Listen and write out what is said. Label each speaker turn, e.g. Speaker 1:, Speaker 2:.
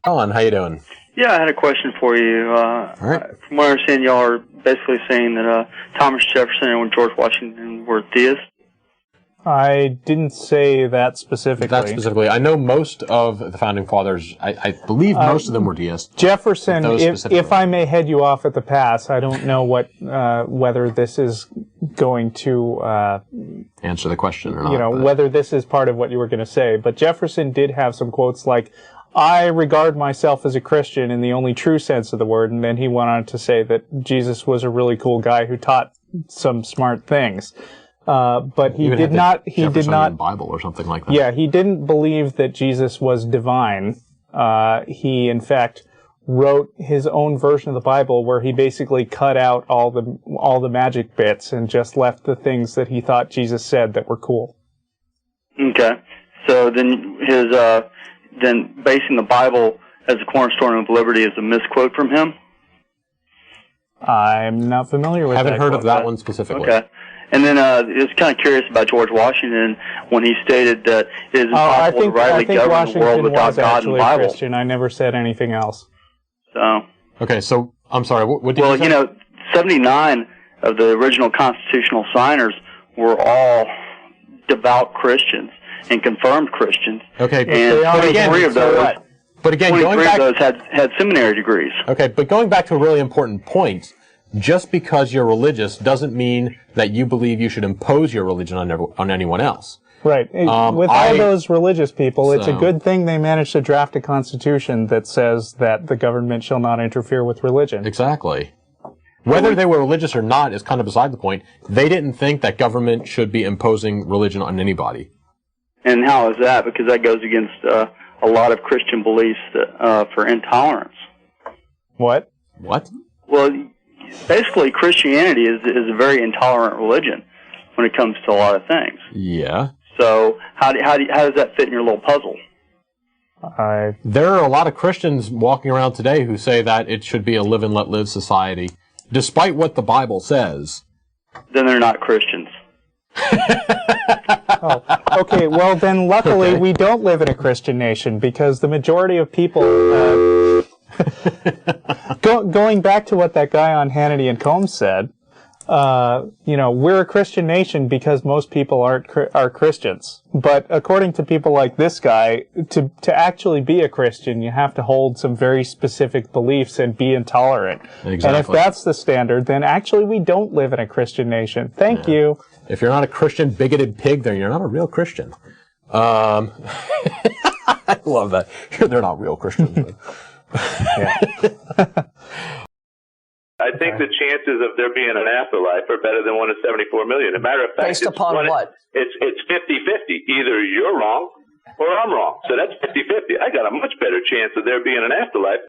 Speaker 1: Colin, how you doing?
Speaker 2: Yeah, I had a question for you.
Speaker 1: All right.
Speaker 2: From what I understand, y'all are basically saying that Thomas Jefferson and George Washington were theists.
Speaker 3: I didn't say that specifically.
Speaker 1: I know most of the founding fathers, I believe most of them were deists.
Speaker 3: Jefferson, if I may head you off at the pass, I don't know whether this is going to
Speaker 1: answer the question or not.
Speaker 3: Whether this is part of what you were going to say. But Jefferson did have some quotes like, I regard myself as a Christian in the only true sense of the word, and then he went on to say that Jesus was a really cool guy who taught some smart things. But he did not
Speaker 1: Bible or something like that.
Speaker 3: Yeah, he didn't believe that Jesus was divine. He in fact wrote his own version of the Bible where he basically cut out all the magic bits and just left the things that he thought Jesus said that were cool.
Speaker 2: Okay. So then then basing the Bible as a cornerstone of liberty is a misquote from him?
Speaker 3: I'm not familiar with that.
Speaker 1: Haven't heard of that one specifically.
Speaker 2: Okay. And then I was kind of curious about George Washington when he stated that it is impossible to rightly govern the world without God and the Bible.
Speaker 3: Christian. I never said anything else.
Speaker 2: So.
Speaker 1: Okay, so I'm sorry. What did you say?
Speaker 2: Well, 79 of the original constitutional signers were all devout Christians and confirmed Christians.
Speaker 1: Okay,
Speaker 2: and 23 of those.
Speaker 1: But again,
Speaker 2: 23 of those had seminary degrees.
Speaker 1: Okay, but going back to a really important point. Just because you're religious doesn't mean that you believe you should impose your religion on anyone else.
Speaker 3: Right. With all those religious people, it's a good thing they managed to draft a constitution that says that the government shall not interfere with religion.
Speaker 1: Exactly. Whether they were religious or not is kind of beside the point. They didn't think that government should be imposing religion on anybody. And
Speaker 2: how is that? Because that goes against a lot of Christian beliefs for intolerance.
Speaker 3: What?
Speaker 1: What?
Speaker 2: Well, basically, Christianity is a very intolerant religion when it comes to a lot of things.
Speaker 1: Yeah.
Speaker 2: So how does that fit in your little puzzle?
Speaker 1: There are a lot of Christians walking around today who say that it should be a live and let live society, despite what the Bible says.
Speaker 2: Then they're not Christians.
Speaker 3: Oh, okay. Well, then luckily we don't live in a Christian nation because the majority of people... Going back to what that guy on Hannity and Combs said, we're a Christian nation because most people are Christians. But according to people like this guy, to actually be a Christian, you have to hold some very specific beliefs and be intolerant.
Speaker 1: Exactly.
Speaker 3: And if that's the standard, then actually we don't live in a Christian nation. Thank you.
Speaker 1: If you're not a Christian bigoted pig, then you're not a real Christian. I love that. They're not real Christians. But
Speaker 4: I think the chances of there being an afterlife are better than 1 in 74 million. As a matter of fact,
Speaker 5: based upon what?
Speaker 4: It's 50-50. Either you're wrong or I'm wrong. So that's 50-50. I got a much better chance of there being an afterlife